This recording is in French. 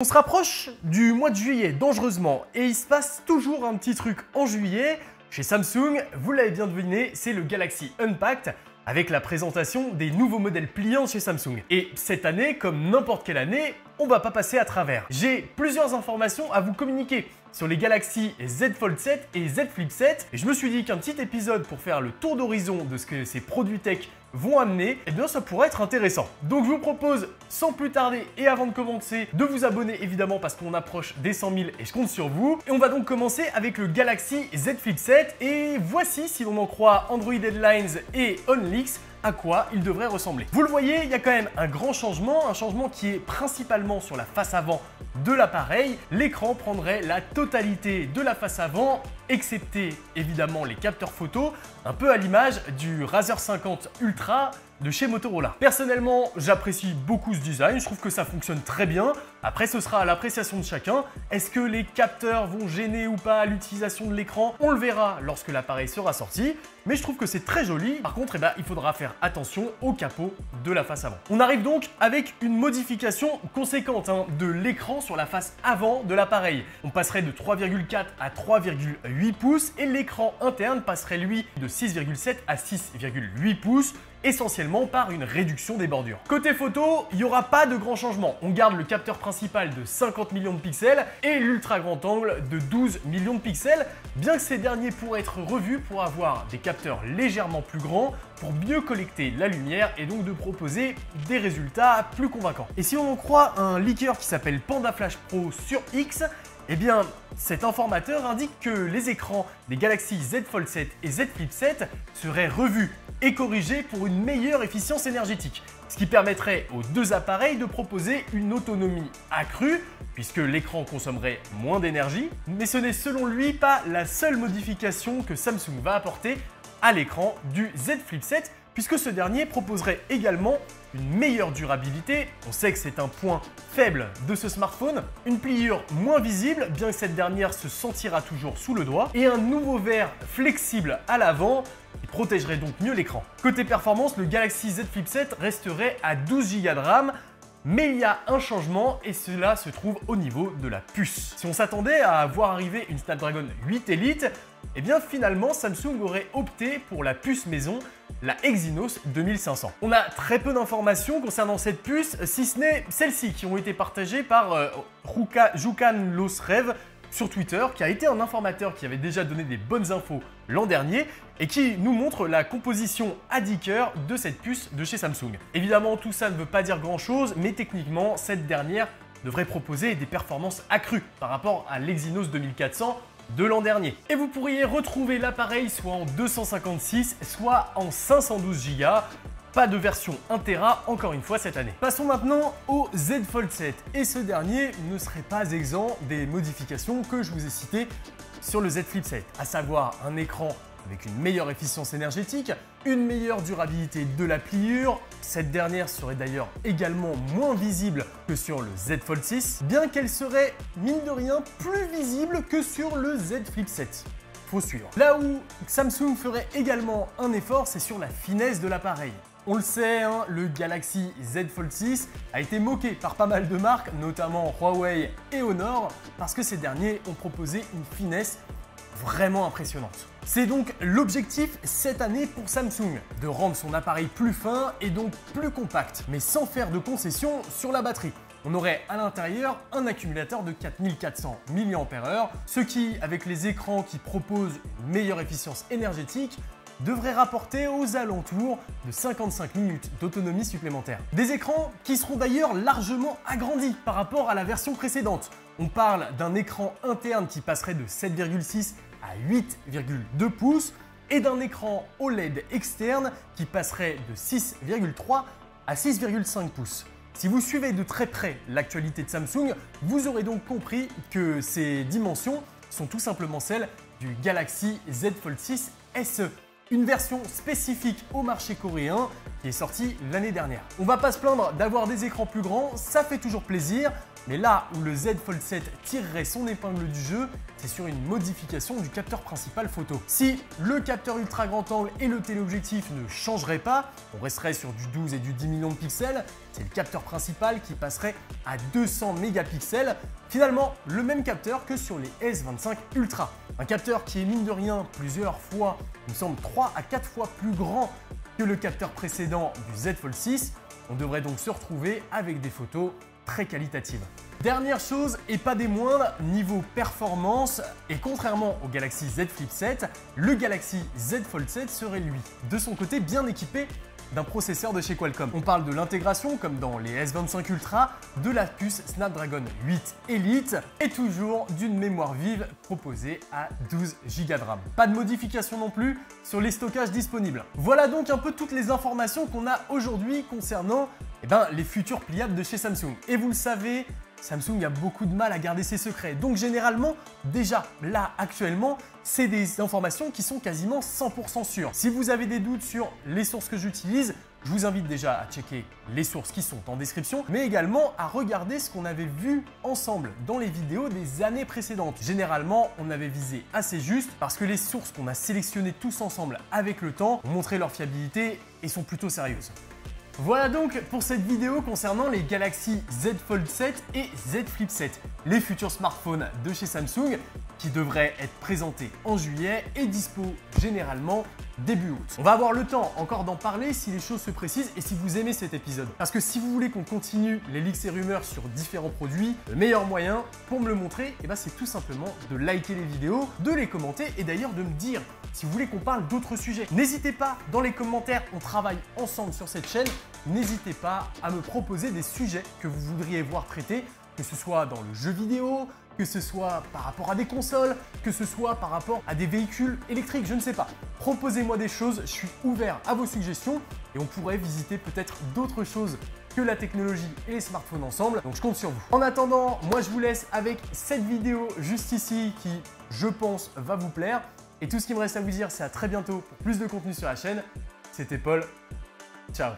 On se rapproche du mois de juillet dangereusement et il se passe toujours un petit truc en juillet. Chez Samsung, vous l'avez bien deviné, c'est le Galaxy Unpacked avec la présentation des nouveaux modèles pliants chez Samsung. Et cette année, comme n'importe quelle année, on va pas passer à travers. J'ai plusieurs informations à vous communiquer sur les Galaxy Z Fold 7 et Z Flip 7 et je me suis dit qu'un petit épisode pour faire le tour d'horizon de ce que ces produits tech vont amener, eh bien ça pourrait être intéressant. Donc je vous propose sans plus tarder et avant de commencer de vous abonner évidemment parce qu'on approche des 100 000 et je compte sur vous. Et on va donc commencer avec le Galaxy Z Flip 7 et voici, si l'on en croit Android Headlines et OnLeaks, à quoi il devrait ressembler. Vous le voyez, il y a quand même un grand changement, un changement qui est principalement sur la face avant de l'appareil. L'écran prendrait la totalité de la face avant, excepté évidemment les capteurs photo, un peu à l'image du Razr 50 Ultra de chez Motorola. Personnellement, j'apprécie beaucoup ce design, je trouve que ça fonctionne très bien. Après, ce sera à l'appréciation de chacun. Est-ce que les capteurs vont gêner ou pas l'utilisation de l'écran? On le verra lorsque l'appareil sera sorti, mais je trouve que c'est très joli. Par contre, il faudra faire attention au capot de la face avant. On arrive donc avec une modification conséquente de l'écran sur la face avant de l'appareil. On passerait de 3,4 à 3,8 pouces et l'écran interne passerait lui de 6,7 à 6,8 pouces, essentiellement par une réduction des bordures. Côté photo, il n'y aura pas de grand changement. On garde le capteur principal de 50 millions de pixels et l'ultra grand angle de 12 millions de pixels, bien que ces derniers pourraient être revus pour avoir des capteurs légèrement plus grands pour mieux collecter la lumière et donc de proposer des résultats plus convaincants. Et si on en croit un leaker qui s'appelle Panda Flash Pro sur X, eh bien, cet informateur indique que les écrans des Galaxy Z Fold 7 et Z Flip 7 seraient revus et corrigés pour une meilleure efficience énergétique, ce qui permettrait aux deux appareils de proposer une autonomie accrue, puisque l'écran consommerait moins d'énergie. Mais ce n'est selon lui pas la seule modification que Samsung va apporter à l'écran du Z Flip 7, puisque ce dernier proposerait également une meilleure durabilité. On sait que c'est un point faible de ce smartphone, une pliure moins visible, bien que cette dernière se sentira toujours sous le doigt, et un nouveau verre flexible à l'avant qui protégerait donc mieux l'écran. Côté performance, le Galaxy Z Flip 7 resterait à 12 Go de RAM, mais il y a un changement et cela se trouve au niveau de la puce. Si on s'attendait à voir arriver une Snapdragon 8 Elite, eh bien finalement Samsung aurait opté pour la puce maison, la Exynos 2500. On a très peu d'informations concernant cette puce, si ce n'est celles-ci qui ont été partagées par Jukan Losrev sur Twitter, qui a été un informateur qui avait déjà donné des bonnes infos l'an dernier et qui nous montre la composition à 10 cœurs de cette puce de chez Samsung. Évidemment, tout ça ne veut pas dire grand-chose, mais techniquement, cette dernière devrait proposer des performances accrues par rapport à l'Exynos 2400 de l'an dernier. Et vous pourriez retrouver l'appareil soit en 256, soit en 512 Go. Pas de version 1 Tera encore une fois cette année. Passons maintenant au Z Fold 7 et ce dernier ne serait pas exempt des modifications que je vous ai citées sur le Z Flip 7, à savoir un écran avec une meilleure efficience énergétique, une meilleure durabilité de la pliure. Cette dernière serait d'ailleurs également moins visible que sur le Z Fold 6, bien qu'elle serait mine de rien plus visible que sur le Z Flip 7. Faut suivre. Là où Samsung ferait également un effort, c'est sur la finesse de l'appareil. On le sait, le Galaxy Z Fold 6 a été moqué par pas mal de marques, notamment Huawei et Honor, parce que ces derniers ont proposé une finesse vraiment impressionnante. C'est donc l'objectif cette année pour Samsung, de rendre son appareil plus fin et donc plus compact, mais sans faire de concessions sur la batterie. On aurait à l'intérieur un accumulateur de 4400 mAh, ce qui, avec les écrans qui proposent une meilleure efficience énergétique, devrait rapporter aux alentours de 55 minutes d'autonomie supplémentaire. Des écrans qui seront d'ailleurs largement agrandis par rapport à la version précédente. On parle d'un écran interne qui passerait de 7,6 à 8,2 pouces et d'un écran OLED externe qui passerait de 6,3 à 6,5 pouces. Si vous suivez de très près l'actualité de Samsung, vous aurez donc compris que ces dimensions sont tout simplement celles du Galaxy Z Fold 6 SE. une version spécifique au marché coréen qui est sortie l'année dernière. On va pas se plaindre d'avoir des écrans plus grands, ça fait toujours plaisir, mais là où le Z Fold 7 tirerait son épingle du jeu, c'est sur une modification du capteur principal photo. Si le capteur ultra grand angle et le téléobjectif ne changeraient pas, on resterait sur du 12 et du 10 millions de pixels, c'est le capteur principal qui passerait à 200 mégapixels, finalement le même capteur que sur les S25 Ultra. Un capteur qui est mine de rien plusieurs fois, il me semble 3 à 4 fois plus grand que le capteur précédent du Z Fold 6, on devrait donc se retrouver avec des photos très qualitatives. Dernière chose et pas des moindres, niveau performance, et contrairement au Galaxy Z Flip 7, le Galaxy Z Fold 7 serait lui, de son côté, bien équipé d'un processeur de chez Qualcomm. On parle de l'intégration, comme dans les S25 Ultra, de la puce Snapdragon 8 Elite et toujours d'une mémoire vive proposée à 12 Go de RAM. Pas de modification non plus sur les stockages disponibles. Voilà donc un peu toutes les informations qu'on a aujourd'hui concernant les futurs pliables de chez Samsung. Et vous le savez, Samsung a beaucoup de mal à garder ses secrets. Donc généralement, déjà là actuellement, c'est des informations qui sont quasiment 100% sûres. Si vous avez des doutes sur les sources que j'utilise, je vous invite déjà à checker les sources qui sont en description, mais également à regarder ce qu'on avait vu ensemble dans les vidéos des années précédentes. Généralement, on avait visé assez juste parce que les sources qu'on a sélectionnées tous ensemble avec le temps ont montré leur fiabilité et sont plutôt sérieuses. Voilà donc pour cette vidéo concernant les Galaxy Z Fold 7 et Z Flip 7, les futurs smartphones de chez Samsung qui devraient être présentés en juillet et dispo généralement début août. On va avoir le temps encore d'en parler si les choses se précisent et si vous aimez cet épisode. Parce que si vous voulez qu'on continue les leaks et rumeurs sur différents produits, le meilleur moyen pour me le montrer, c'est tout simplement de liker les vidéos, de les commenter et d'ailleurs de me dire si vous voulez qu'on parle d'autres sujets. N'hésitez pas dans les commentaires, on travaille ensemble sur cette chaîne. N'hésitez pas à me proposer des sujets que vous voudriez voir traités, que ce soit dans le jeu vidéo, que ce soit par rapport à des consoles, que ce soit par rapport à des véhicules électriques, je ne sais pas. Proposez-moi des choses, je suis ouvert à vos suggestions et on pourrait visiter peut-être d'autres choses que la technologie et les smartphones ensemble, donc je compte sur vous. En attendant, moi je vous laisse avec cette vidéo juste ici qui, je pense, va vous plaire. Et tout ce qui me reste à vous dire, c'est à très bientôt pour plus de contenu sur la chaîne. C'était Paul, ciao.